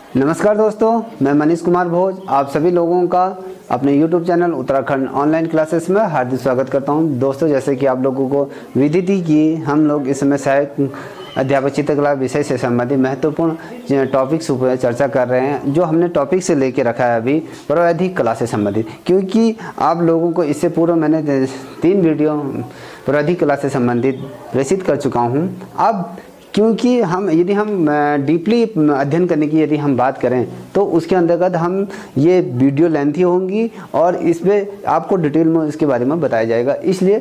नमस्कार दोस्तों, मैं मनीष कुमार भोज आप सभी लोगों का अपने YouTube channel Uttarakhand online classes में हार्दिक स्वागत करता हूं। दोस्तों, जैसे कि आप लोगों को विदित ही कि हम लोग इस समय सहायक अध्यापक चित्रकला विषय से संबंधित महत्वपूर्ण टॉपिक्स पर चर्चा कर रहे हैं, जो हमने टॉपिक से लेके रखा है अभी प्रावैधिक कला से संबंधित। क्योंकि आप लोगों को इससे पूर्व मैंने 3 वीडियो प्रावैधिक कला से संबंधित प्रेषित कर चुका हूँ। अब क्योंकि यदि हम डीपली अध्ययन करने की यदि हम बात करें तो उसके अंतर्गत हम ये वीडियो लेंथी होंगी और इसमें आपको डिटेल में इसके बारे में बताया जाएगा। इसलिए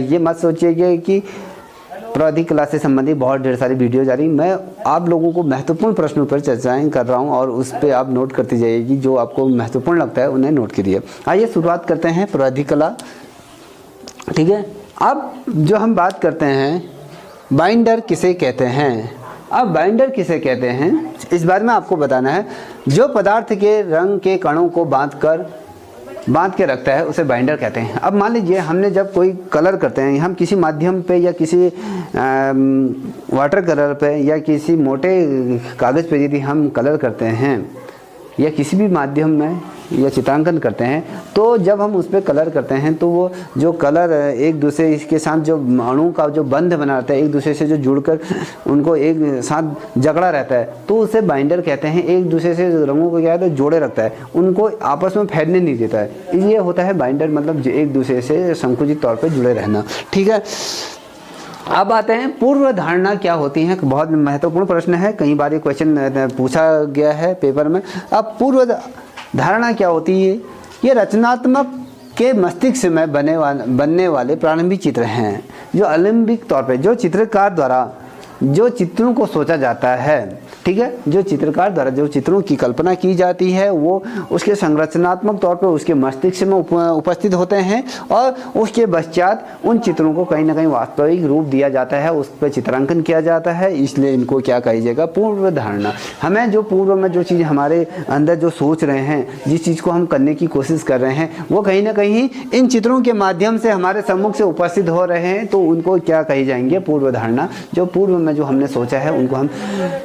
ये मत सोचिएगा कि प्रावैधिक कला से संबंधित बहुत ढेर सारी वीडियो जा रही। मैं आप लोगों को महत्वपूर्ण प्रश्नों पर चर्चाएं कर रहा हूं और उस पर आप नोट करती जाइएगी, जो आपको महत्वपूर्ण लगता है उन्हें नोट करिए। आइए शुरुआत करते हैं प्रावैधिक कला। ठीक है, अब जो हम बात करते हैं बाइंडर किसे कहते हैं। अब बाइंडर किसे कहते हैं इस बारे में आपको बताना है। जो पदार्थ के रंग के कणों को बांध के रखता है उसे बाइंडर कहते हैं। अब मान लीजिए हमने जब कोई कलर करते हैं, हम किसी माध्यम पे या किसी वाटर कलर पे या किसी मोटे कागज़ पे यदि हम कलर करते हैं या किसी भी माध्यम में या चित्रांकन करते हैं, तो जब हम उस पर कलर करते हैं तो वो जो कलर एक दूसरे के साथ जो अणुओं का जो बंध बना रहता है, एक दूसरे से जो जुड़कर उनको एक साथ जकड़ा रहता है, तो उसे बाइंडर कहते हैं। एक दूसरे से रंगों को क्या है तो जोड़े रखता है, उनको आपस में फैलने नहीं देता है। ये होता है बाइंडर, मतलब एक दूसरे से संकुचित तौर पर जुड़े रहना। ठीक है, अब आते हैं पूर्व धारणा क्या होती है। बहुत महत्वपूर्ण प्रश्न है, कई बार ये क्वेश्चन पूछा गया है पेपर में। अब पूर्व धारणा क्या होती है? ये रचनात्मक के मस्तिष्क में बनने वाले प्रारंभिक चित्र हैं, जो अलैंगिक तौर पे जो चित्रकार द्वारा जो चित्रों को सोचा जाता है, ठीक है, जो चित्रकार द्वारा जो चित्रों की कल्पना की जाती है वो उसके संरचनात्मक तौर पर उसके मस्तिष्क में उपस्थित होते हैं और उसके पश्चात उन चित्रों को कहीं ना कहीं वास्तविक रूप दिया जाता है, उस पर चित्रांकन किया जाता है। इसलिए इनको क्या कहिएगा? पूर्व धारणा। हमें जो पूर्व में जो चीज़ हमारे अंदर जो सोच रहे हैं, जिस चीज़ को हम करने की कोशिश कर रहे हैं, वो कहीं ना कहीं इन चित्रों के माध्यम से हमारे सम्मुख से उपस्थित हो रहे हैं, तो उनको क्या कही जाएंगे? पूर्व धारणा। जो पूर्व में जो हमने सोचा है उनको हम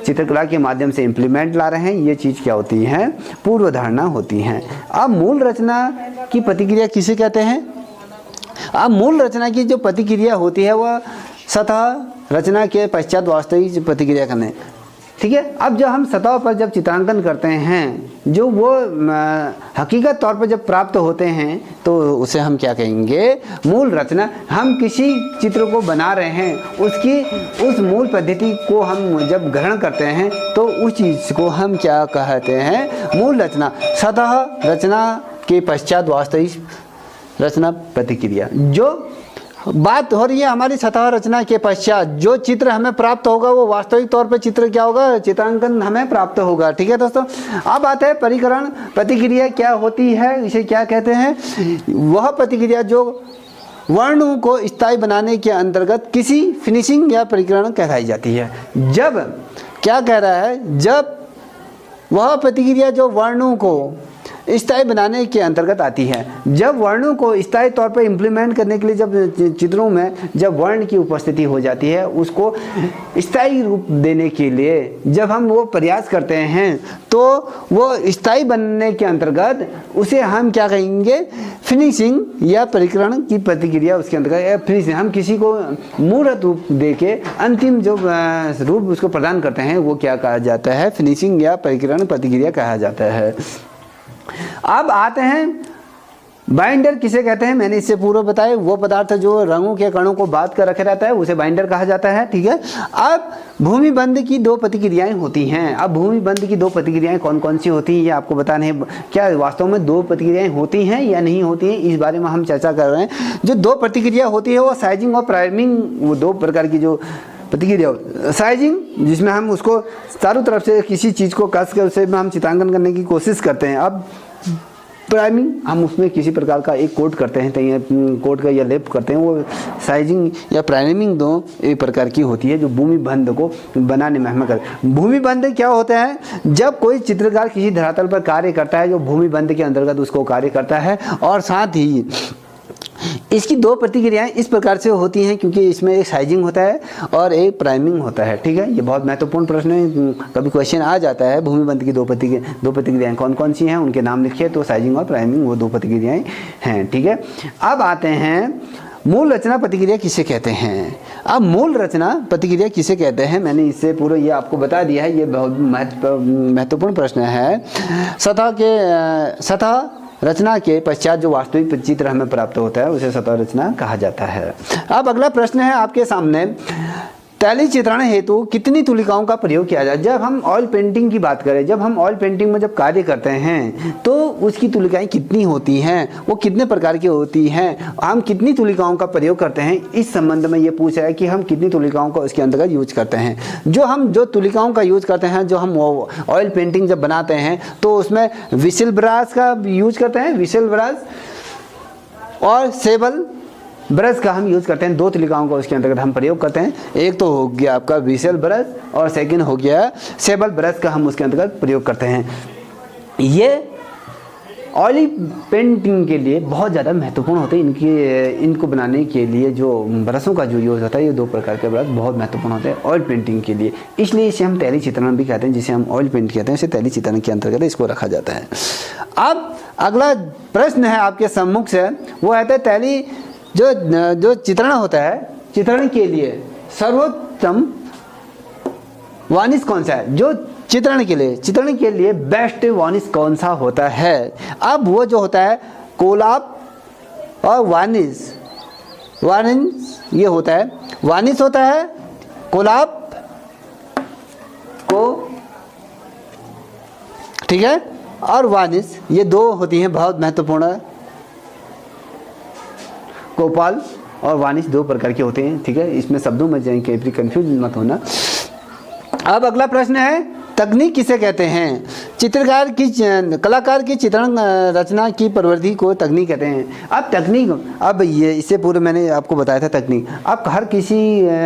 चित्रकला के माध्यम से इंप्लीमेंट ला रहे हैं, ये चीज क्या होती है? पूर्व धारणा होती है। अब मूल रचना की प्रतिक्रिया किसे कहते हैं? अब मूल रचना की जो प्रतिक्रिया होती है वह सतह रचना के पश्चात वास्तविक प्रतिक्रिया करने। ठीक है, अब जब हम सतह पर जब चित्रांकन करते हैं, जो वो हकीकत तौर पर जब प्राप्त होते हैं, तो उसे हम क्या कहेंगे? मूल रचना। हम किसी चित्र को बना रहे हैं, उस मूल पद्धति को हम जब ग्रहण करते हैं तो उस चीज़ को हम क्या कहते हैं? मूल रचना। सतह रचना के पश्चात वास्तविक रचना प्रतिक्रिया। जो बात हो रही है हमारी सतह रचना के पश्चात जो चित्र हमें प्राप्त होगा वो वास्तविक तौर पे चित्र क्या होगा? चित्रांकन हमें प्राप्त होगा। ठीक है दोस्तों, अब आता है परिकरण। प्रतिक्रिया क्या होती है, इसे क्या कहते हैं? वह प्रतिक्रिया जो वर्णों को स्थायी बनाने के अंतर्गत किसी फिनिशिंग या परिकरण कहलाई जाती है। जब क्या कह रहा है? जब वह प्रतिक्रिया जो वर्णों को स्थायी बनाने के अंतर्गत आती है। जब वर्णों को स्थायी तौर पर इम्प्लीमेंट करने के लिए जब चित्रों में जब वर्ण की उपस्थिति हो जाती है, उसको स्थायी रूप देने के लिए जब हम वो प्रयास करते हैं, तो वो स्थायी बनने के अंतर्गत उसे हम क्या कहेंगे? फिनिशिंग या परिकरण की प्रतिक्रिया उसके अंतर्गत फिनिशिंग। हम किसी को मूर्त रूप देके अंतिम जो रूप उसको प्रदान करते हैं वो क्या कहा जाता है? फिनिशिंग या परिकरण प्रतिक्रिया कहा जाता है। अब आते हैं बाइंडर किसे कहते हैं। मैंने इससे पूर्व बताया, वो पदार्थ जो रंगों के कणों को बांध कर रखे रहता है उसे बाइंडर कहा जाता है। ठीक है, अब भूमिबंध की 2 प्रतिक्रियाएं होती हैं। अब भूमिबंध की 2 प्रतिक्रियाएं कौन कौन सी होती हैं ये आपको बताना है। क्या वास्तव में 2 प्रतिक्रियाएं होती हैं या नहीं होती हैं, इस बारे में हम चर्चा कर रहे हैं। जो 2 प्रतिक्रिया होती है वो साइजिंग और प्राइमिंग, वो 2 प्रकार की जो प्रतिक्रिया। साइजिंग जिसमें हम उसको चारों तरफ से किसी चीज़ को कस कर उसे हम चित्रांकन करने की कोशिश करते हैं। अब प्राइमिंग हम उसमें किसी प्रकार का एक कोट करते हैं, कोट का या लेप करते हैं। वो साइजिंग या प्राइमिंग 2 एक प्रकार की होती है जो भूमिबंध को बनाने में हमें करते। भूमिबंध क्या होता है? जब कोई चित्रकार किसी धरातल पर कार्य करता है जो भूमिबंध के अंतर्गत उसको कार्य करता है, और साथ ही इसकी दो प्रतिक्रियाएं इस प्रकार से होती हैं क्योंकि इसमें एक साइजिंग होता है और एक प्राइमिंग होता है। ठीक है, ये बहुत महत्वपूर्ण प्रश्न है, कभी क्वेश्चन आ जाता है भूमि बंध की दो प्रतिक्रियाएं कौन कौन सी हैं, उनके नाम लिखिए। तो साइजिंग और प्राइमिंग वो दो प्रतिक्रियाएं हैं। ठीक है, अब आते हैं मूल रचना प्रतिक्रिया किसे कहते हैं। अब मूल रचना प्रतिक्रिया किसे कहते हैं, मैंने इससे पूरा ये आपको बता दिया है। ये बहुत महत्वपूर्ण प्रश्न है। सतह रचना के पश्चात जो वास्तविक चित्र हमें प्राप्त होता है उसे सतह रचना कहा जाता है। अब अगला प्रश्न है आपके सामने, तैलीय चित्रण हेतु कितनी तुलिकाओं का प्रयोग किया जाए। जब हम ऑयल पेंटिंग की बात करें, जब हम ऑयल पेंटिंग में जब कार्य करते हैं तो उसकी तुलिकाएं कितनी होती हैं, वो कितने प्रकार की होती हैं, हम कितनी तुलिकाओं का प्रयोग करते हैं, इस संबंध में ये पूछ रहा है कि हम कितनी तुलिकाओं का उसके अंतर्गत यूज करते हैं। जो तुलिकाओं का यूज करते हैं, जो हम ऑयल पेंटिंग जब बनाते हैं तो उसमें विसिल ब्रश का यूज करते हैं, विसिल ब्रश और सेबल ब्रश का हम यूज़ करते हैं। दो तुलिकाओं का उसके अंतर्गत हम प्रयोग करते हैं। एक तो हो गया आपका विसेल ब्रश और सेकंड हो गया सेबल ब्रश का हम उसके अंतर्गत प्रयोग करते हैं। ये ऑयली पेंटिंग के लिए बहुत ज़्यादा महत्वपूर्ण होते हैं। इनको बनाने के लिए जो ब्रशों का जो यूज़ होता है, ये दो प्रकार के ब्रश बहुत महत्वपूर्ण होते हैं ऑयल पेंटिंग के लिए। इसलिए इसे हम तैलीय चित्रण भी कहते हैं, जिसे हम ऑयल पेंट कहते हैं, इसे तैलीय चित्रण के अंतर्गत इसको रखा जाता है। अब अगला प्रश्न है आपके सम्मुख से, वो है तैलीय जो चित्रण होता है, चित्रण के लिए सर्वोत्तम वानिश कौन सा है। जो चित्रण के लिए बेस्ट वानिश कौन सा होता है। अब वो जो होता है कोलाप और वानिश ये होता है, वानिश होता है कोलाप को, ठीक है, और वानिश, ये दो होती हैं बहुत महत्वपूर्ण। कोपाल और वानिश दो प्रकार के होते हैं। ठीक है, इसमें शब्दों में जाएंगे, कंफ्यूज मत होना। अब अगला प्रश्न है, तकनीक किसे कहते हैं। कलाकार की चित्रण रचना की प्रवृत्ति को तकनीक कहते हैं। अब तकनीक, अब ये इससे पूर्व मैंने आपको बताया था तकनीक। अब हर किसी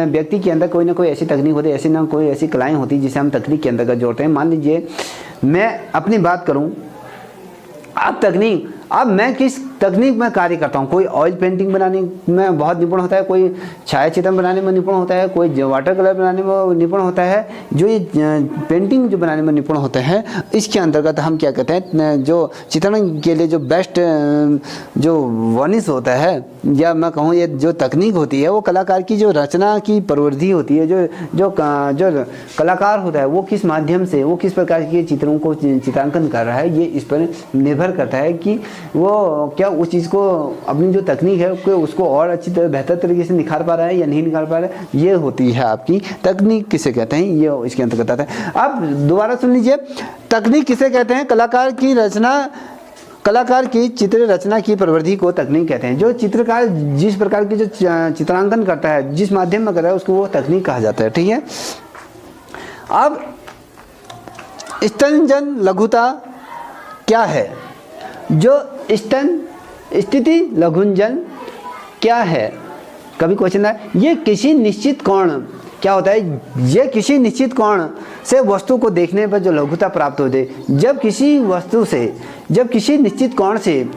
व्यक्ति के अंदर कोई ना कोई ऐसी तकनीक होती है, ऐसी ना कोई ऐसी कलाएं होती है जिसे हम तकनीक के अंतर्गत जोड़ते हैं। मान लीजिए मैं अपनी बात करूं, अब मैं किस तकनीक में कार्य करता हूँ। कोई ऑयल पेंटिंग बनाने में बहुत निपुण होता है, कोई छायाचित्रण बनाने में निपुण होता है, कोई वाटर कलर बनाने में निपुण होता है। जो ये पेंटिंग जो बनाने में निपुण होते हैं, इसके अंतर्गत हम क्या कहते हैं, जो चित्रण के लिए जो बेस्ट जो वानिश होता है, या मैं कहूँ ये जो तकनीक होती है, वो कलाकार की जो रचना की प्रवृत्ति होती है, जो कलाकार होता है वो किस माध्यम से, वो किस प्रकार के चित्रों को चित्रांकन कर रहा है, ये इस पर निर्भर करता है कि वो क्या उस चीज़ को, अपनी जो तकनीक है उसको और अच्छी तरह बेहतर तरीके से निखार पा रहा है या नहीं निखार पा रहा है। ये होती है आपकी तकनीक किसे कहते हैं, ये इसके अंतर्गत आता है। अब दोबारा सुन लीजिए, तकनीक किसे कहते हैं। कलाकार की चित्र रचना की प्रवृत्ति को तकनीक कहते हैं। जो चित्रकार जिस प्रकार की जो चित्रांकन करता है, जिस माध्यम में कर रहा है, उसको वो तकनीक कहा जाता है। ठीक है, अब स्तंजन लघुता क्या है। जो स्थिति लघुंजन क्या है, कभी क्वेश्चन है। ये किसी निश्चित कोण, क्या होता है, ये किसी निश्चित कोण से वस्तु को देखने पर जो लघुता प्राप्त होती है। जब किसी निश्चित कोण से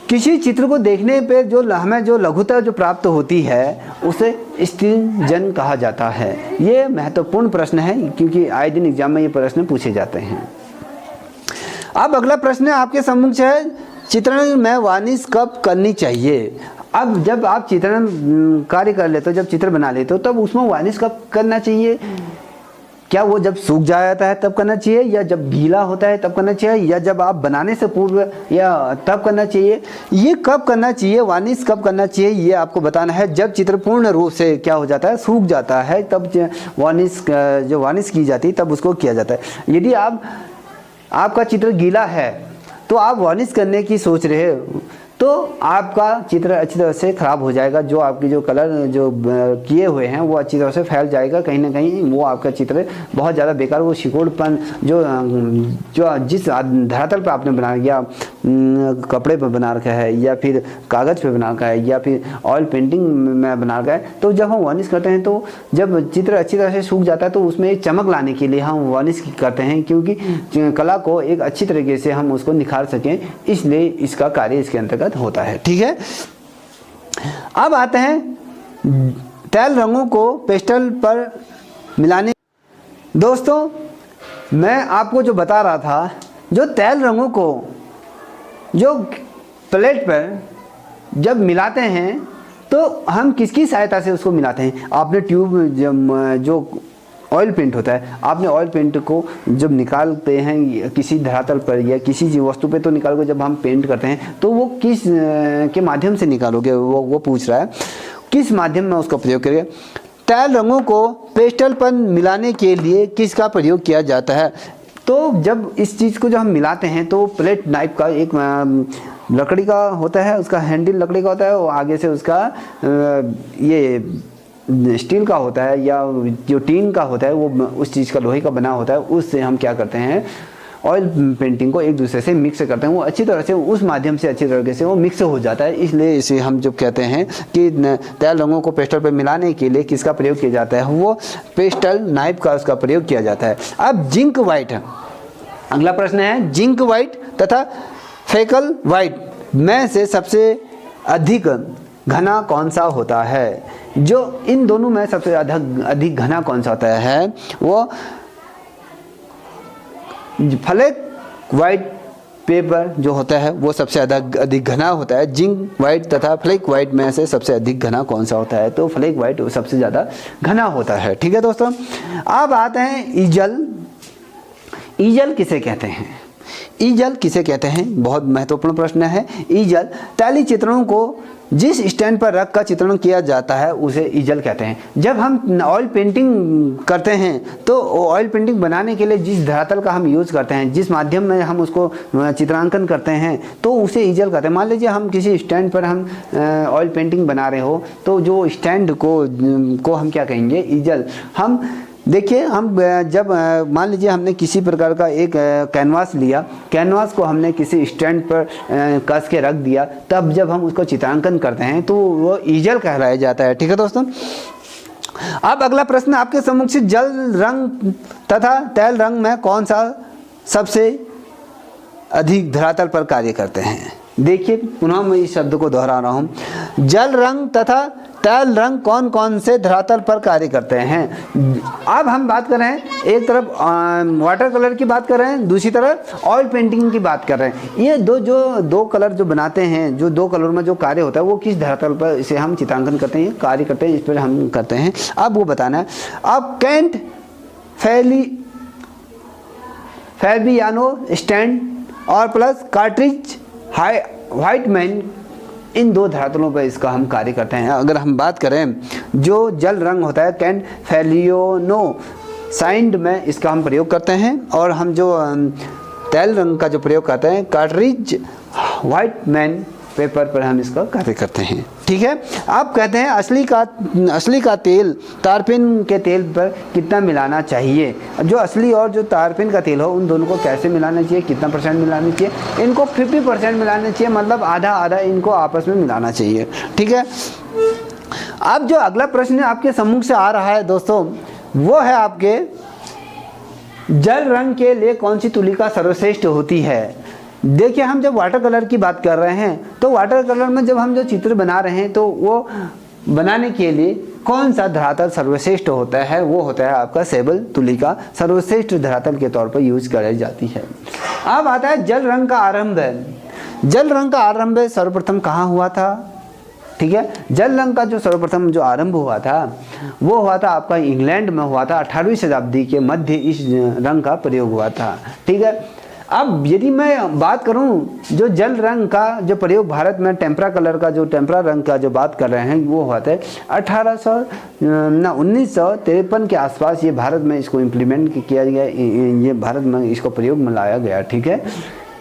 किसी चित्र को देखने पर जो हमें जो लघुता जो प्राप्त होती है, उसे स्थितिजन कहा जाता है। ये महत्वपूर्ण प्रश्न है क्योंकि आए दिन एग्जाम में ये प्रश्न पूछे जाते हैं। अब अगला प्रश्न आपके सम्मुख से है, चित्रण में वानिश कब करनी चाहिए। अब जब आप चित्रण कार्य कर लेते हो, जब चित्र बना लेते हो, तब उसमें वानिश कब करना चाहिए। क्या वो जब सूख जाता है तब करना चाहिए, या जब गीला होता है तब करना चाहिए, या जब आप बनाने से पूर्व या तब करना चाहिए। ये कब करना चाहिए, वानिश कब करना चाहिए, ये आपको बताना है। जब चित्र पूर्ण रूप से क्या हो जाता है, सूख जाता है, तब वानिश की जाती है, तब उसको किया जाता है। यदि आपका चित्र गीला है तो आप वानिश करने की सोच रहे हो, तो आपका चित्र अच्छी तरह से ख़राब हो जाएगा। जो आपकी जो कलर जो किए हुए हैं वो अच्छी तरह से फैल जाएगा, कहीं ना कहीं वो आपका चित्र बहुत ज़्यादा बेकार, वो सिकुड़पन जो जिस धरातल पर आपने बना या कपड़े पर बना रखा है, या फिर कागज़ पे बना रखा है, या फिर ऑयल पेंटिंग में बना रखा है, तो जब हम वानिश करते हैं तो जब चित्र अच्छी तरह से सूख जाता है तो उसमें एक चमक लाने के लिए हम वानिश करते हैं, क्योंकि कला को एक अच्छी तरीके से हम उसको निखार सकें, इसलिए इसका कार्य इसके अंतर्गत होता है। ठीक है, अब आते हैं तेल रंगों को पेस्टल पर मिलाने। दोस्तों मैं आपको जो बता रहा था, जो तेल रंगों को जो प्लेट पर जब मिलाते हैं तो हम किसकी सहायता से उसको मिलाते हैं। आपने ट्यूब जो ऑयल पेंट होता है, आपने ऑयल पेंट को जब निकालते हैं किसी धरातल पर या किसी वस्तु पे तो निकाल कर जब हम पेंट करते हैं तो वो किस के माध्यम से निकालोगे, वो पूछ रहा है किस माध्यम में उसका प्रयोग करेंगे। तेल रंगों को पेस्टल पर मिलाने के लिए किसका प्रयोग किया जाता है। तो जब इस चीज़ को जब हम मिलाते हैं तो प्लेट नाइफ का एक लकड़ी का होता है, उसका हैंडल लकड़ी का होता है, और आगे से उसका ये स्टील का होता है या जो टीन का होता है, वो उस चीज़ का लोहे का बना होता है। उससे हम क्या करते हैं, ऑयल पेंटिंग को एक दूसरे से मिक्स करते हैं। वो अच्छी तरह से उस माध्यम से अच्छी तरीके से वो मिक्स हो जाता है। इसलिए इसे हम जब कहते हैं कि तेल रंगों को पेस्टल पर मिलाने के लिए किसका प्रयोग किया जाता है, वो पेस्टल नाइफ का उसका प्रयोग किया जाता है। अब जिंक वाइट, अगला प्रश्न है जिंक वाइट तथा फेकल वाइट में से सबसे अधिक घना कौन सा होता है। जो इन दोनों में सबसे अधिक घना कौन सा होता है, वो फ्लैक वाइट पेपर जो होता है वो सबसे अधिक घना होता है। जिंक वाइट तथा फ्लैक वाइट में से सबसे अधिक घना कौन सा होता है, तो फ्लैक वाइट सबसे ज़्यादा घना होता है। ठीक है दोस्तों, अब आते हैं ईजल। ईजल किसे कहते हैं, ईजल किसे कहते हैं, बहुत महत्वपूर्ण प्रश्न है। ईजल तैलीय चित्रणों को जिस स्टैंड पर रख कर चित्रण किया जाता है उसे ईजल कहते हैं। जब हम ऑयल पेंटिंग करते हैं तो ऑयल पेंटिंग बनाने के लिए जिस धरातल का हम यूज़ करते हैं, जिस माध्यम में हम उसको चित्रांकन करते हैं, तो उसे ईजल कहते हैं। मान लीजिए हम किसी स्टैंड पर हम ऑयल पेंटिंग बना रहे हो, तो जो स्टैंड को हम क्या कहेंगे, ईजल। हम देखिए, हम जब मान लीजिए हमने किसी प्रकार का एक कैनवास लिया, कैनवास को हमने किसी स्टैंड पर कस के रख दिया, तब जब हम उसको चित्रांकन करते हैं तो वो ईजल कहलाया जाता है। ठीक है दोस्तों, अब अगला प्रश्न आपके सम्मुख से, जल रंग तथा तेल रंग में कौन सा सबसे अधिक धरातल पर कार्य करते हैं। देखिए, पुनः मैं इस शब्द को दोहरा रहा हूँ, जल रंग तथा तेल रंग कौन कौन से धरातल पर कार्य करते हैं। अब हम बात कर रहे हैं, एक तरफ वाटर कलर की बात कर रहे हैं, दूसरी तरफ ऑयल पेंटिंग की बात कर रहे हैं। ये दो कलर जो बनाते हैं, जो दो कलर में जो कार्य होता है, वो किस धरातल पर इसे हम चित्रांकन करते हैं, कार्य करते हैं, इस पर हम करते हैं। अब वो बताना है। अब कैंट फैबियानो स्टैंड और प्लस कार्ट्रिज व्हाइटमैन, इन दो धरातलों पर इसका हम कार्य करते हैं। अगर हम बात करें, जो जल रंग होता है कैंट फैलियोनो साइंड में इसका हम प्रयोग करते हैं, और हम जो तेल रंग का जो प्रयोग करते हैं कार्ट्रिज व्हाइटमैन पेपर पर हम इसका कार्य करते हैं। ठीक है, आप कहते हैं असली का तेल तारपीन के तेल पर कितना मिलाना चाहिए। जो असली और जो तारपीन का तेल हो, उन दोनों को कैसे मिलाना चाहिए, कितना परसेंट मिलाना चाहिए। इनको 50% मिलाना चाहिए, मतलब आधा आधा इनको आपस में मिलाना चाहिए। ठीक है, अब जो अगला प्रश्न आपके सम्मुख से आ रहा है दोस्तों, वो है आपके जल रंग के लिए कौन सी तुलिका सर्वश्रेष्ठ होती है। देखिए, हम जब वाटर कलर की बात कर रहे हैं, तो वाटर कलर में जब हम जो चित्र बना रहे हैं, तो वो बनाने के लिए कौन सा धरातल सर्वश्रेष्ठ होता है, वो होता है आपका सेबल तुलिका सर्वश्रेष्ठ धरातल के तौर पर यूज कराई जाती है। अब आता है जल रंग का आरंभ। जल रंग का आरंभ सर्वप्रथम कहाँ हुआ था। ठीक है, जल रंग का जो सर्वप्रथम जो आरंभ हुआ था, वो हुआ था आपका इंग्लैंड में हुआ था। 18वीं शताब्दी के मध्य इस रंग का प्रयोग हुआ था। ठीक है, अब यदि मैं बात करूं, जो जल रंग का जो प्रयोग भारत में टेम्परा कलर का, जो टेम्परा रंग का जो बात कर रहे हैं, वो हुआ था 1953 के आसपास। ये भारत में इसको इम्प्लीमेंट किया गया, ये भारत में इसको प्रयोग में लाया गया। ठीक है,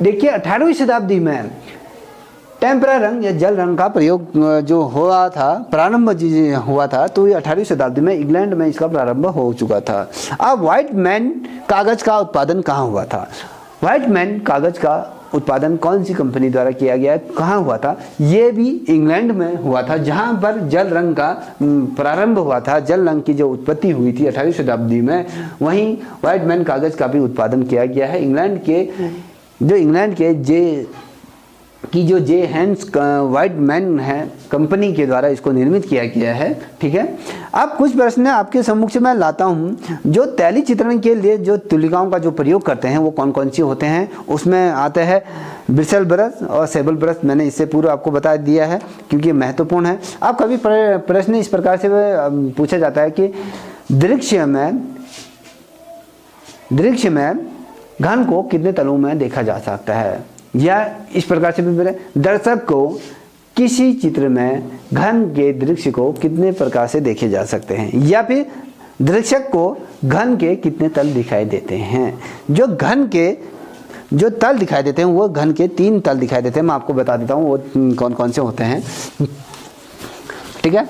देखिए 18वीं शताब्दी में टेम्परा रंग या जल रंग का प्रयोग जो हुआ था, प्रारंभ हुआ था, तो ये 18वीं शताब्दी में इंग्लैंड में इसका प्रारंभ हो चुका था। अब व्हाइटमैन कागज का उत्पादन कहाँ हुआ था। व्हाइटमैन कागज का उत्पादन कौन सी कंपनी द्वारा किया गया, कहाँ हुआ था। ये भी इंग्लैंड में हुआ था, जहाँ पर जल रंग का प्रारंभ हुआ था। जल रंग की जो उत्पत्ति हुई थी 18वीं शताब्दी में, वहीं व्हाइटमैन कागज का भी उत्पादन किया गया है। इंग्लैंड के कि जो जे हैंस वाइटमैन है कंपनी के द्वारा इसको निर्मित किया गया है। ठीक है, अब कुछ प्रश्न आपके सम्मुख मैं लाता हूँ। जो तैली चित्रण के लिए जो तुलिकाओं का जो प्रयोग करते हैं वो कौन कौन सी होते हैं, उसमें आते हैं ब्रिसल ब्रश और सेबल ब्रश। मैंने इससे पूर्व आपको बता दिया है क्योंकि महत्वपूर्ण है। अब कभी प्रश्न इस प्रकार से पूछा जाता है कि दृश्य में घन को कितने तलों में देखा जा सकता है, या इस प्रकार से भी दर्शक को किसी चित्र में घन के दृश्य को कितने प्रकार से देखे जा सकते हैं, या फिर दर्शक को घन के कितने तल दिखाई देते हैं। जो घन के जो तल दिखाई देते हैं वो घन के 3 तल दिखाई देते हैं। मैं आपको बता देता हूँ वो कौन कौन से होते हैं। ठीक है,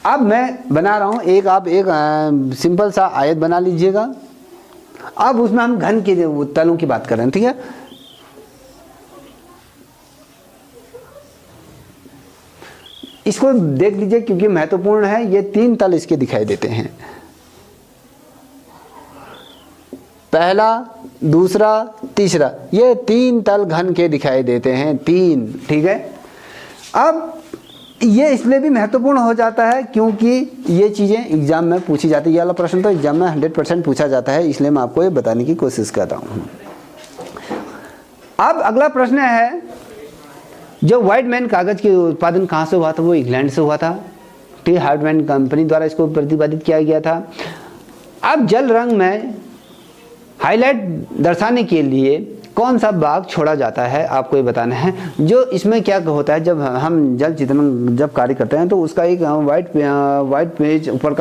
अब मैं बना रहा हूँ आप एक सिंपल सा आयत बना लीजिएगा। अब उसमें हम घन के तलों की बात कर रहे हैं। ठीक है, इसको देख लीजिए क्योंकि महत्वपूर्ण है। ये 3 तल इसके दिखाई देते हैं, पहला, दूसरा, तीसरा, ये 3 तल घन के दिखाई देते हैं, 3। ठीक है, अब ये इसलिए भी महत्वपूर्ण हो जाता है क्योंकि ये चीज़ें एग्जाम में पूछी जाती है। ये वाला प्रश्न तो एग्जाम में 100% पूछा जाता है, इसलिए मैं आपको ये बताने की कोशिश करता हूँ। अब अगला प्रश्न है, जो वाइटमैन कागज के उत्पादन कहाँ से हुआ था, वो इंग्लैंड से हुआ था। टी हार्डमैन कंपनी द्वारा इसको प्रतिपादित किया गया था। अब जल रंग में हाईलाइट दर्शाने के लिए कौन सा भाग छोड़ा जाता है, आपको ये बताना है। जो इसमें क्या होता है, जब हम जल चित्रण जब कार्य करते हैं तो उसका एक वाइट पेज ऊपर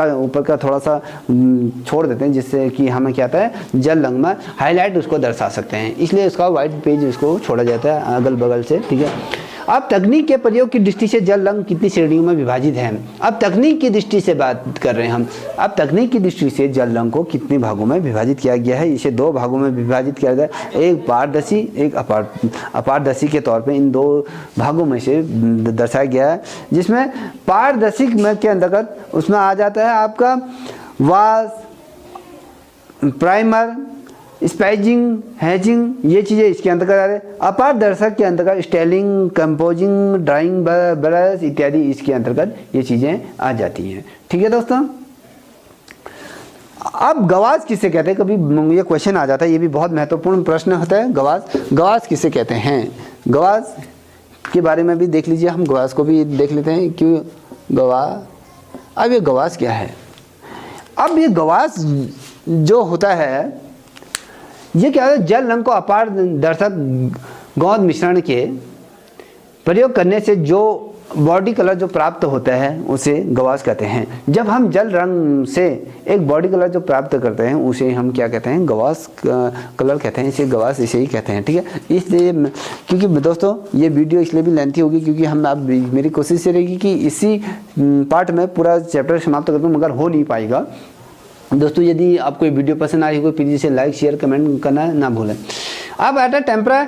का थोड़ा सा छोड़ देते हैं, जिससे कि हमें क्या आता है, जल रंग में हाईलाइट उसको दर्शा सकते हैं, इसलिए उसका वाइट पेज उसको छोड़ा जाता है अगल बगल से। ठीक है, अब तकनीक के प्रयोग की दृष्टि से जल रंग कितनी श्रेणियों में विभाजित है। अब तकनीक की दृष्टि से बात कर रहे हैं हम। अब तकनीक की दृष्टि से जल रंग को कितने भागों में विभाजित किया गया है, इसे 2 भागों में विभाजित किया गया है, एक पारदर्शी, एक अपारदर्शी के तौर पे इन 2 भागों में से दर्शाया गया है। जिसमें पारदर्शी में के अंतर्गत उसमें आ जाता है आपका वाश, प्राइमर, स्पाइजिंग, हैजिंग, ये चीज़ें इसके अंतर्गत आ रहे हैं। अपारदर्शक के अंतर्गत स्टाइलिंग, कंपोजिंग, ड्राइंग ब्रश इत्यादि इसके अंतर्गत ये चीज़ें आ जाती हैं। ठीक है दोस्तों, अब गवास किसे कहते हैं, कभी ये क्वेश्चन आ जाता है, ये भी बहुत महत्वपूर्ण प्रश्न होता है। गवास किसे कहते हैं, गवास के बारे में भी देख लीजिए। हम गवास को भी देख लेते हैं क्यों अब ये गवास क्या है। अब ये गवास जो होता है ये क्या है, जल रंग को अपारदर्शक गोंद मिश्रण के प्रयोग करने से जो बॉडी कलर जो प्राप्त होता है उसे गवास कहते हैं। जब हम जल रंग से एक बॉडी कलर जो प्राप्त करते हैं उसे हम क्या कहते हैं, गवास कलर कहते हैं, इसे गवास इसे ही कहते हैं। ठीक है, इसलिए क्योंकि दोस्तों ये वीडियो इसलिए भी लेंथी होगी क्योंकि हम अब मेरी कोशिश ये रहेगी कि इसी पार्ट में पूरा चैप्टर समाप्त कर दूँ, मगर हो नहीं पाएगा। दोस्तों यदि आपको ये वीडियो पसंद आई हो प्लीज़ इसे लाइक, शेयर, कमेंट करना ना भूलें। अब आता टेम्परा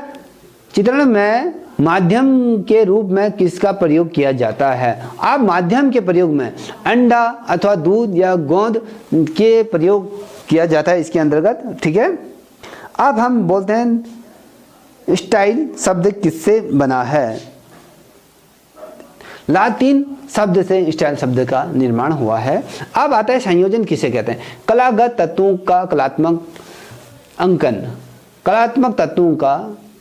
चित्रण में माध्यम के रूप में किसका प्रयोग किया जाता है। अब माध्यम के प्रयोग में अंडा अथवा दूध या गोंद के प्रयोग किया जाता है इसके अंतर्गत। ठीक है, अब हम बोलते हैं स्टाइल शब्द किससे बना है। लातीन शब्द से स्टाइल शब्द का निर्माण हुआ है। अब आता है संयोजन किसे कहते हैं। कलागत तत्वों का कलात्मक अंकन, कलात्मक तत्वों का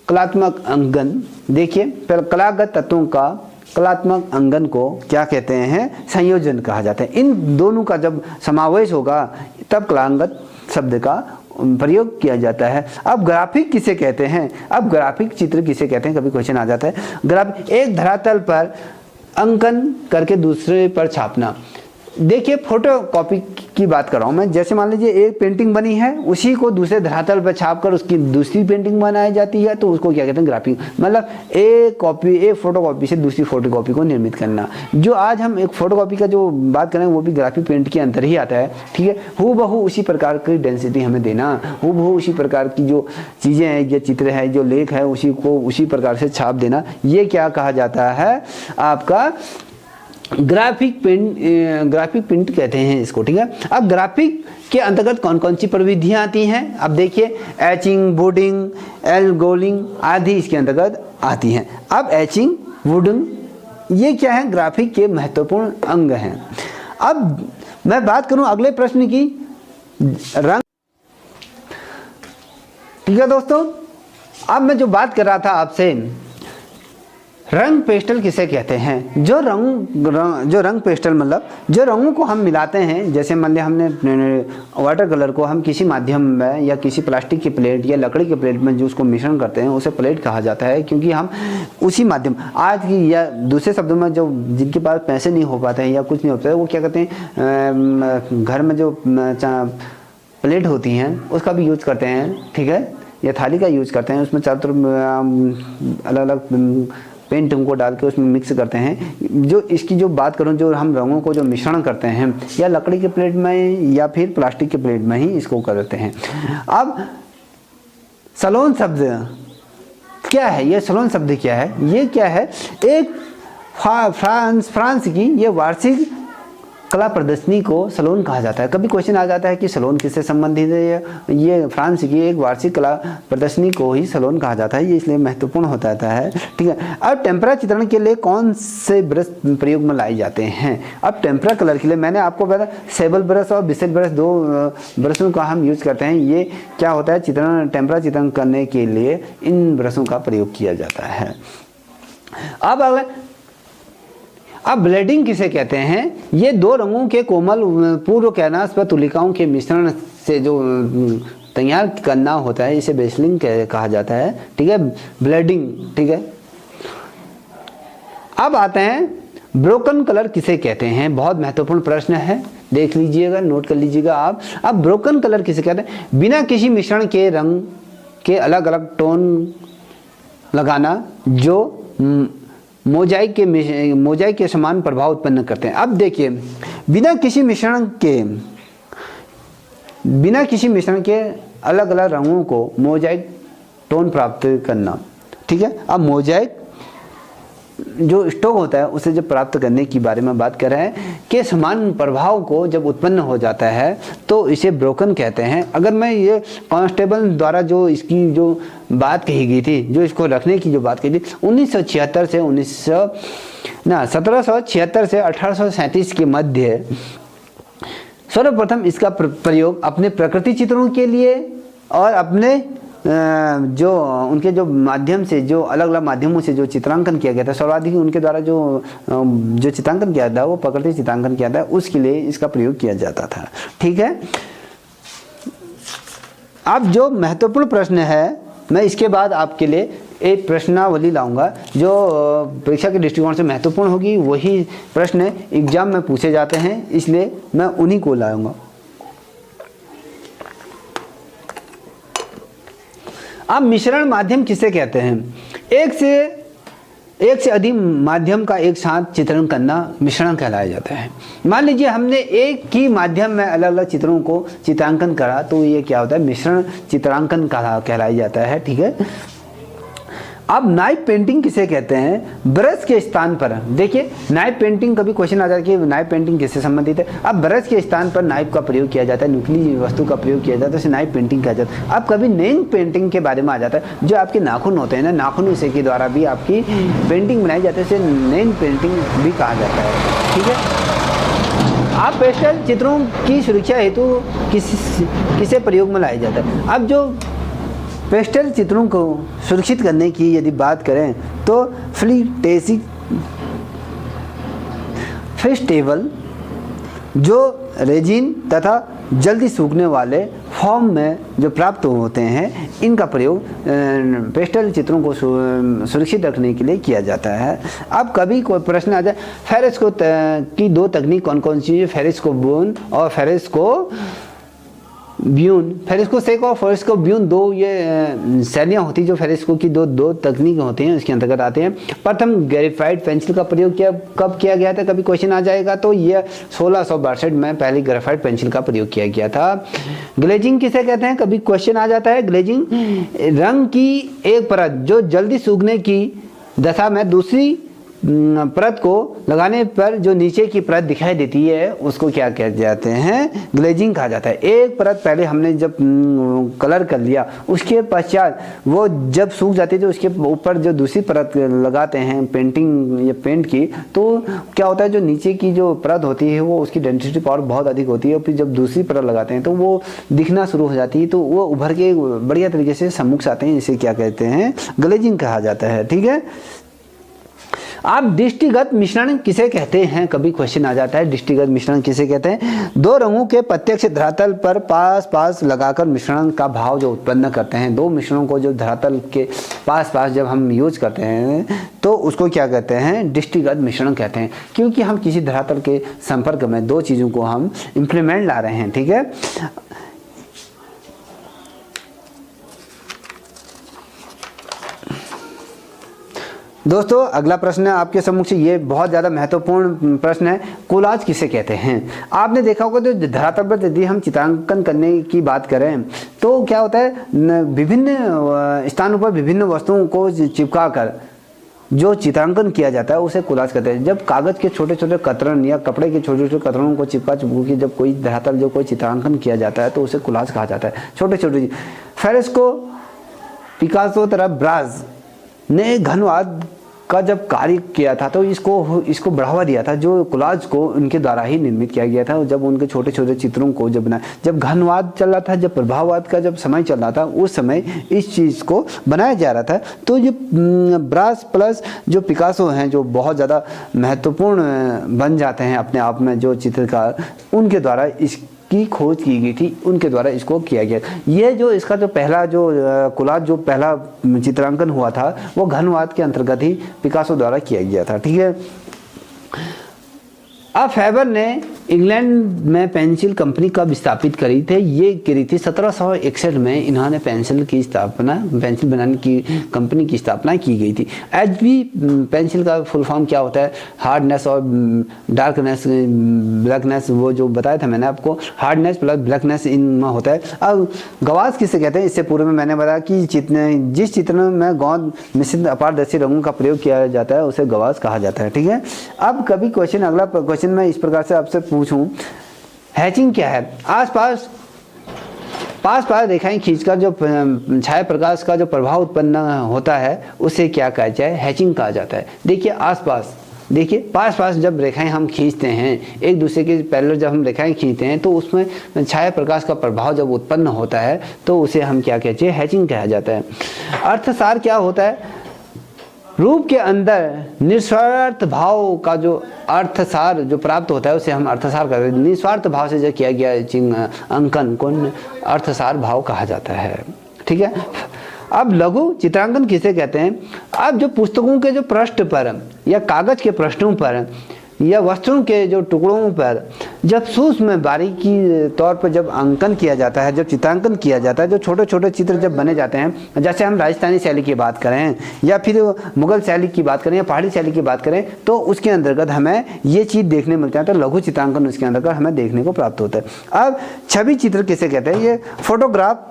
कलात्मक अंकन। देखिए, कलागत तत्वों का कलात्मक अंगन को क्या कहते हैं, संयोजन कहा जाता है। इन दोनों का जब समावेश होगा तब कलागत शब्द का प्रयोग किया जाता है। अब ग्राफिक किसे कहते हैं। अब ग्राफिक चित्र किसे कहते हैं, कभी क्वेश्चन आ जाता है। ग्राफिक एक धरातल पर अंकन करके दूसरे पर छापना। देखिए, फोटो कॉपी की बात कर रहा हूँ मैं। जैसे मान लीजिए एक पेंटिंग बनी है, उसी को दूसरे धरातल पर छाप कर उसकी दूसरी पेंटिंग बनाई जाती है, तो उसको क्या कहते हैं, ग्राफिक। मतलब एक फोटो कॉपी से दूसरी फोटो कॉपी को निर्मित करना। जो आज हम एक फोटो कॉपी का जो बात करें वो भी ग्राफिक पेंट के अंदर ही आता है। ठीक है, हूबहू उसी प्रकार की डेंसिटी हमें देना, हूबहू उसी प्रकार की जो चीज़ें हैं, जो चित्र है, जो लेख है, उसी को उसी प्रकार से छाप देना, ये क्या कहा जाता है, आपका ग्राफिक प्रिंट कहते हैं इसको। ठीक है, अब ग्राफिक के अंतर्गत कौन कौन सी प्रविधियां आती हैं। अब देखिए, एचिंग, बोर्डिंग, एल्गोलिंग आदि इसके अंतर्गत आती हैं। अब एचिंग, वुडिंग, ये क्या है, ग्राफिक के महत्वपूर्ण अंग हैं। अब मैं बात करूं अगले प्रश्न की, रंग। ठीक है दोस्तों, अब मैं जो बात कर रहा था आपसे, रंग पेस्टल किसे कहते हैं? जो रंग पेस्टल मतलब जो रंगों को हम मिलाते हैं, जैसे मान लिया हमने वाटर कलर को हम किसी माध्यम में या किसी प्लास्टिक की प्लेट या लकड़ी की प्लेट में जो उसको मिश्रण करते हैं उसे प्लेट कहा जाता है, क्योंकि हम उसी माध्यम, आज की या दूसरे शब्दों में जो जिनके पास पैसे नहीं हो पाते हैं या कुछ नहीं होता है, वो क्या करते हैं, घर में जो प्लेट होती हैं उसका भी यूज करते हैं, ठीक है, या थाली का यूज करते हैं, उसमें चारों तरफ अलग अलग पेंट उनको डाल के उसमें मिक्स करते हैं। जो इसकी जो बात करूं, जो हम रंगों को जो मिश्रण करते हैं या लकड़ी के प्लेट में या फिर प्लास्टिक के प्लेट में ही इसको करते हैं। अब सलोन शब्द क्या है? ये सलोन शब्द क्या है? ये क्या है? एक फ्रांस की ये वार्षिक कला प्रदर्शनी को सलोन कहा जाता है। कभी क्वेश्चन आ जाता है कि सलोन किससे संबंधित है? ये फ्रांस की एक वार्षिक कला प्रदर्शनी को ही सलोन कहा जाता है, ये इसलिए महत्वपूर्ण होता है। ठीक है, अब टेम्परा चित्रण के लिए कौन से ब्रश प्रयोग में लाए जाते हैं? अब टेम्परा कलर के लिए मैंने आपको बताया, सेबल ब्रश और बिसेल ब्रश, दो ब्रशों का हम यूज करते हैं। ये क्या होता है, चित्रण, टेम्परा चित्रण करने के लिए इन ब्रशों का प्रयोग किया जाता है। अब ब्लेडिंग किसे कहते हैं? ये दो रंगों के कोमल पूर्व कैनवास पर तुलिकाओं के मिश्रण से जो तैयार करना होता है, इसे बेसलिंग कहा जाता है। ठीक है, ब्लेडिंग। ठीक है, अब आते हैं ब्रोकन कलर किसे कहते हैं? बहुत महत्वपूर्ण प्रश्न है, देख लीजिएगा, नोट कर लीजिएगा आप। अब ब्रोकन कलर किसे कहते हैं? बिना किसी मिश्रण के रंग के अलग अलग टोन लगाना जो मोजाइक के समान प्रभाव उत्पन्न करते हैं। अब देखिए, बिना किसी मिश्रण के अलग अलग रंगों को मोजाइक टोन प्राप्त करना। ठीक है, अब मोजाइक जो स्टोक होता है उसे जब प्राप्त करने की बारे में बात कर रहे हैं कि समान प्रभाव को जब उत्पन्न हो जाता है तो इसे ब्रोकन कहते हैं। अगर मैं ये कांस्टेबल द्वारा जो इसकी जो बात कही गई थी, जो इसको रखने की जो बात कही थी, 1776 से 1837 के मध्य सर्वप्रथम इसका प्रयोग अपने प्रकृति चित्रों के लिए और अपने जो उनके जो माध्यम से, जो अलग अलग माध्यमों से जो चित्रांकन किया गया था, सर्वाधिक उनके द्वारा जो चित्रांकन किया था वो प्रकृति चित्रांकन किया था, उसके लिए इसका प्रयोग किया जाता था। ठीक है, अब जो महत्वपूर्ण प्रश्न है, मैं इसके बाद आपके लिए एक प्रश्नावली लाऊंगा जो परीक्षा के दृष्टिकोण से महत्वपूर्ण होगी। वही प्रश्न एग्जाम में पूछे जाते हैं, इसलिए मैं उन्हीं को लाऊंगा। अब मिश्रण माध्यम किसे कहते हैं? एक से अधिक माध्यम का एक साथ चित्रण करना मिश्रण कहलाया जाता है। मान लीजिए हमने एक ही माध्यम में अलग अलग चित्रों को चित्रांकन करा तो ये क्या होता है? मिश्रण चित्रांकन कहलाया जाता है। ठीक है, अब नाइफ पेंटिंग किसे कहते हैं? ब्रश के स्थान पर, देखिए नाइफ पेंटिंग, कभी क्वेश्चन आ जाता है कि नाइफ पेंटिंग किससे संबंधित है? अब ब्रश के स्थान पर नाइफ का प्रयोग किया जाता है, नुकीली वस्तु का प्रयोग किया जाता है, उसे नाइफ पेंटिंग कहा जाता है। अब कभी नेल पेंटिंग के बारे में आ जाता है, जो आपके नाखून होते हैं ना, नाखून विषय के द्वारा भी आपकी पेंटिंग बनाई जाती है, उसे नेल पेंटिंग भी कहा जाता है। ठीक है, आप पेस्टल चित्रों की सुरक्षा हेतु किसे प्रयोग में लाया जाता है? अब जो पेस्टल चित्रों को सुरक्षित करने की यदि बात करें तो फेस्टेबल जो रेजिन तथा जल्दी सूखने वाले फॉर्म में जो प्राप्त होते हैं, इनका प्रयोग पेस्टल चित्रों को सुरक्षित रखने के लिए किया जाता है। अब कभी कोई प्रश्न आ जाए, फेरेस्को की दो तकनीक कौन कौन सी है? फेरेस्को बोन और फेरेस्को ब्यून। फेरेस्को सेक और फेरेस्को ब्यून, दो ये शैलियाँ होती हैं जो फेरेस्को की दो तकनीक होती हैं, इसके अंतर्गत आते हैं। प्रथम ग्रेफाइट पेंसिल का प्रयोग कब किया गया था? कभी क्वेश्चन आ जाएगा तो ये 1662 में पहली ग्रेफाइट पेंसिल का प्रयोग किया गया था। ग्लेजिंग किसे कहते हैं? कभी क्वेश्चन आ जाता है। ग्लेजिंग रंग की एक परत जो जल्दी सूखने की दशा में दूसरी परत को लगाने पर जो नीचे की परत दिखाई देती है उसको क्या कहते जाते हैं, ग्लेजिंग कहा जाता है। एक परत पहले हमने जब कलर कर लिया, उसके पश्चात वो जब सूख जाती है तो उसके ऊपर जो दूसरी परत लगाते हैं पेंटिंग या पेंट की, तो क्या होता है जो नीचे की जो परत होती है वो उसकी डेंसिटी पावर बहुत अधिक होती है, और फिर जब दूसरी परत लगाते हैं तो वो दिखना शुरू हो जाती है, तो वो उभर के बढ़िया तरीके से सम्मुख से आते हैं। इसे क्या कहते हैं, ग्लेजिंग कहा जाता है। ठीक है, आप दृष्टिगत मिश्रण किसे कहते हैं, कभी क्वेश्चन आ जाता है दृष्टिगत मिश्रण किसे कहते हैं। दो रंगों के प्रत्यक्ष धरातल पर पास पास लगाकर मिश्रण का भाव जो उत्पन्न करते हैं, दो मिश्रणों को जो धरातल के पास पास जब हम यूज करते हैं तो उसको क्या कहते हैं, दृष्टिगत मिश्रण कहते हैं, क्योंकि हम किसी धरातल के संपर्क में दो चीज़ों को हम इंप्लीमेंट ला रहे हैं। ठीक है, दोस्तों अगला प्रश्न है आपके सम्मुख से, ये बहुत ज़्यादा महत्वपूर्ण प्रश्न है, कोलाज किसे कहते हैं। आपने देखा होगा तो धरातल पर यदि हम चित्रांकन करने की बात करें तो क्या होता है, विभिन्न स्थानों पर विभिन्न वस्तुओं को चिपका कर जो चित्रांकन किया जाता है उसे कोलाज कहते हैं। जब कागज़ के छोटे छोटे कतरन या कपड़े के छोटे छोटे कतरनों को चिपका के जब कोई धरातल जो कोई चित्रांकन किया जाता है तो उसे कोलाज कहा जाता है। छोटे छोटे फेरेस्को, पिकासो तरह ब्राज ने घनवाद का जब कार्य किया था तो इसको बढ़ावा दिया था, जो कोलाज को उनके द्वारा ही निर्मित किया गया था। जब उनके छोटे छोटे चित्रों को जब बनाया, जब घनवाद चल रहा था, जब प्रभाववाद का जब समय चल रहा था, उस समय इस चीज़ को बनाया जा रहा था। तो ये ब्रास प्लस जो पिकासो हैं जो बहुत ज़्यादा महत्वपूर्ण बन जाते हैं अपने आप में, जो चित्रकार, उनके द्वारा की खोज की गई थी, उनके द्वारा इसको किया गया। ये जो इसका जो पहला जो कोलाज जो पहला चित्रांकन हुआ था वो घनवाद के अंतर्गत ही पिकासो द्वारा किया गया था। ठीक है, अब फेबर ने इंग्लैंड में पेंसिल कंपनी कब स्थापित करी थी, ये करी थी 1761 में। इन्होंने पेंसिल बनाने की कंपनी की स्थापना की गई थी। एचबी पेंसिल का फुल फॉर्म क्या होता है, हार्डनेस और डार्कनेस, ब्लैकनेस, वो जो बताया था मैंने आपको, हार्डनेस प्लस ब्लैकनेस इनमें होता है। अब गवास किसे कहते हैं, इससे पूर्व में मैंने बताया कि जिस चित्र में गोंद मिश्रित अपारदर्शी रंगों का प्रयोग किया जाता है उसे गवास कहा जाता है। ठीक है, अब कभी क्वेश्चन, अगला क्वेश्चन मैं इस प्रकार से आपसे पूछूं, हैचिंग क्या है। पास पास रेखाएं खींचकर जो छाया प्रकाश का जो प्रभाव उत्पन्न होता है उसे क्या कहा जाए, हैचिंग कहा जाता है। देखिए पास जब रेखाएं हम खींचते हैं, एक दूसरे के पैरेलल जब हम रेखाएं खींचते हैं तो उसमें छाया प्रकाश का प्रभाव जब उत्पन्न होता है तो उसे हम क्या कहते हैं, हैचिंग कहा जाता है। अर्थसार क्या होता है, रूप के अंदर निस्वार्थ भाव का जो अर्थसार जो प्राप्त होता है उसे हम अर्थसार कहते हैं। निस्वार्थ भाव से जो किया गया अंकन को अर्थसार भाव कहा जाता है। ठीक है, अब लघु चित्रांकन किसे कहते हैं। अब जो पुस्तकों के जो पृष्ठ पर या कागज के पृष्ठों पर या वस्तुओं के जो टुकड़ों पर जब सूक्ष्म बारीकी तौर पर जब अंकन किया जाता है, जब चित्रांकन किया जाता है, जो छोटे छोटे चित्र जब बने जाते हैं, जैसे हम राजस्थानी शैली की बात करें या फिर मुगल शैली की बात करें या पहाड़ी शैली की बात करें, तो उसके अंतर्गत हमें ये चीज़ देखने मिलता है। तो लघु चित्रांकन उसके अंतर्गत हमें देखने को प्राप्त होता है। अब छवि चित्र किसे कहते हैं, ये फोटोग्राफ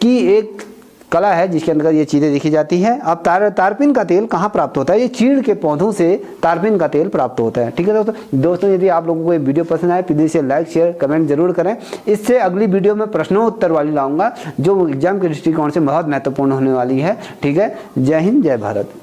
की एक कला है जिसके अंदर ये चीज़ें देखी जाती हैं। अब तारपीन का तेल कहाँ प्राप्त होता है, ये चीड़ के पौधों से तारपीन का तेल प्राप्त होता है। ठीक है दोस्तों, यदि आप लोगों को ये वीडियो पसंद आए प्लीज़ इसे लाइक शेयर कमेंट जरूर करें। इससे अगली वीडियो में प्रश्नोत्तर वाली लाऊंगा जो एग्जाम के दृष्टिकोण से बहुत महत्वपूर्ण होने वाली है। ठीक है, जय हिंद जय भारत।